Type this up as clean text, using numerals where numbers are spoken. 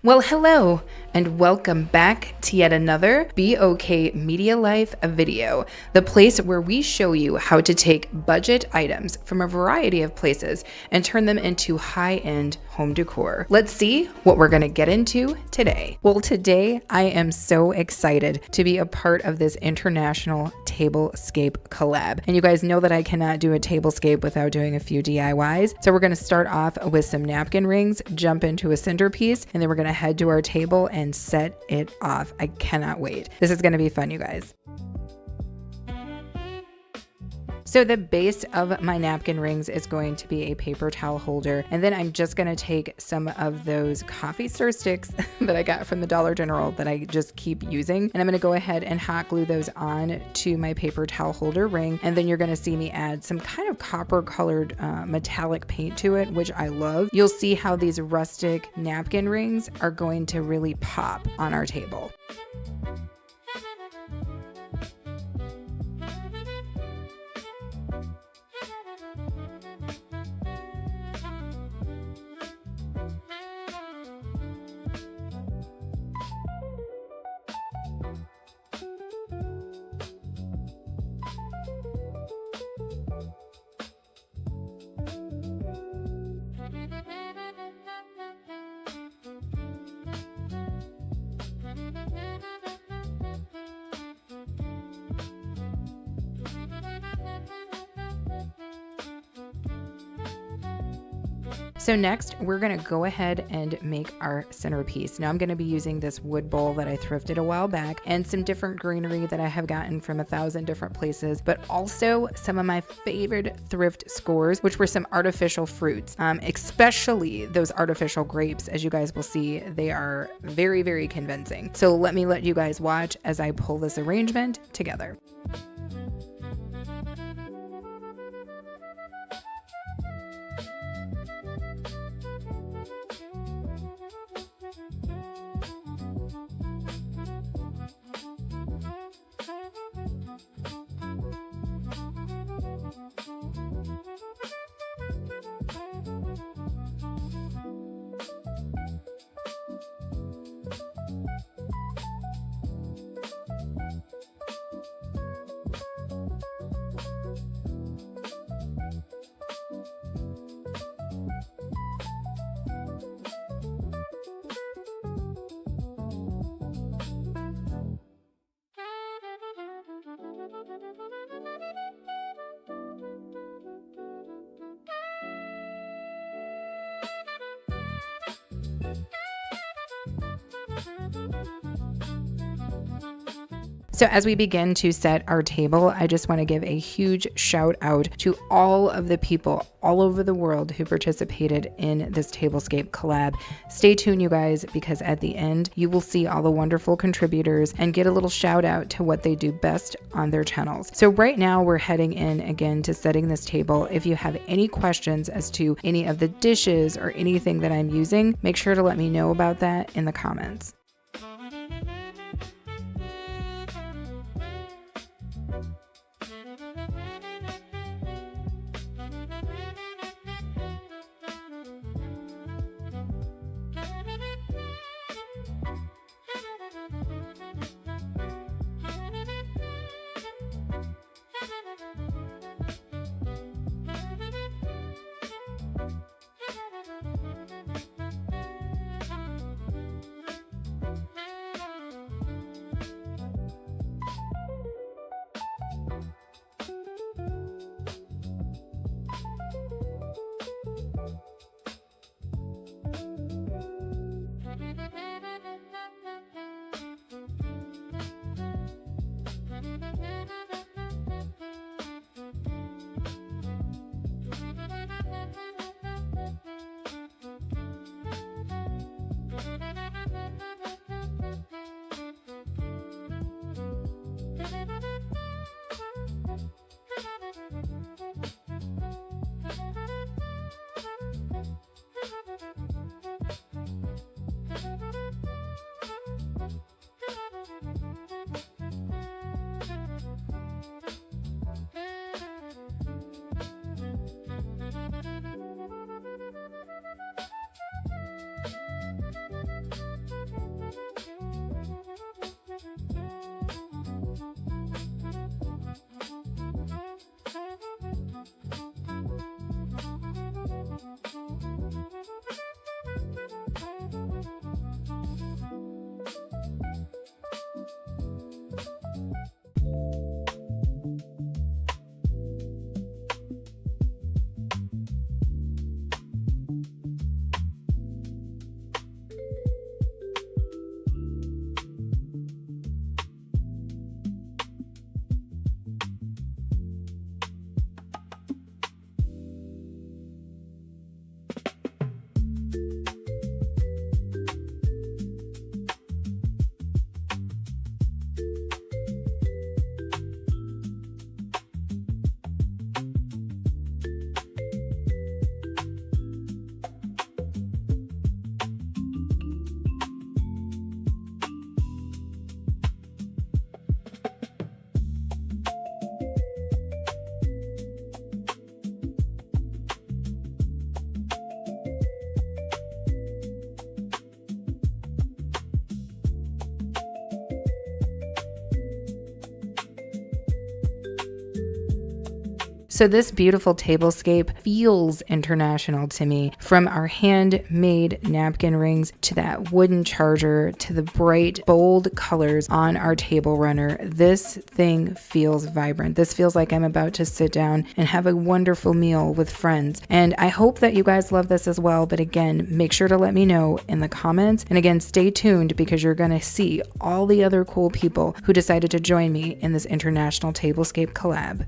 Well, hello, and welcome back to yet another BOK Media Life video, the place where we show you how to take budget items from a variety of places and turn them into high-end home decor. Let's see what we're going to get into today. Well, today I am so excited to be a part of this International Tablescape collab. And you guys know that I cannot do a tablescape without doing a few DIYs. So we're going to start off with some napkin rings, jump into a centerpiece, and then we're going to head to our table and set it off. I cannot wait. This is going to be fun, you guys. So the base of my napkin rings is going to be a paper towel holder. And then I'm just going to take some of those coffee stir sticks that I got from the Dollar General that I just keep using. And I'm going to go ahead and hot glue those on to my paper towel holder ring. And then you're going to see me add some kind of copper colored metallic paint to it, which I love. You'll see how these rustic napkin rings are going to really pop on our table. So next, we're going to go ahead and make our centerpiece. Now I'm going to be using this wood bowl that I thrifted a while back and some different greenery that I have gotten from 1,000 different places, but also some of my favorite thrift scores, which were some artificial fruits, especially those artificial grapes. As you guys will see, they are very, very convincing. So let you guys watch as I pull this arrangement together. So as we begin to set our table, I just want to give a huge shout out to all of the people all over the world who participated in this Tablescape collab. Stay tuned, you guys, because at the end, you will see all the wonderful contributors and get a little shout out to what they do best on their channels. So right now we're heading in again to setting this table. If you have any questions as to any of the dishes or anything that I'm using, make sure to let me know about that in the comments. So this beautiful tablescape feels international to me, from our handmade napkin rings to that wooden charger to the bright, bold colors on our table runner. This thing feels vibrant. This feels like I'm about to sit down and have a wonderful meal with friends. And I hope that you guys love this as well. But again, make sure to let me know in the comments. And again, stay tuned because you're going to see all the other cool people who decided to join me in this International Tablescape collab.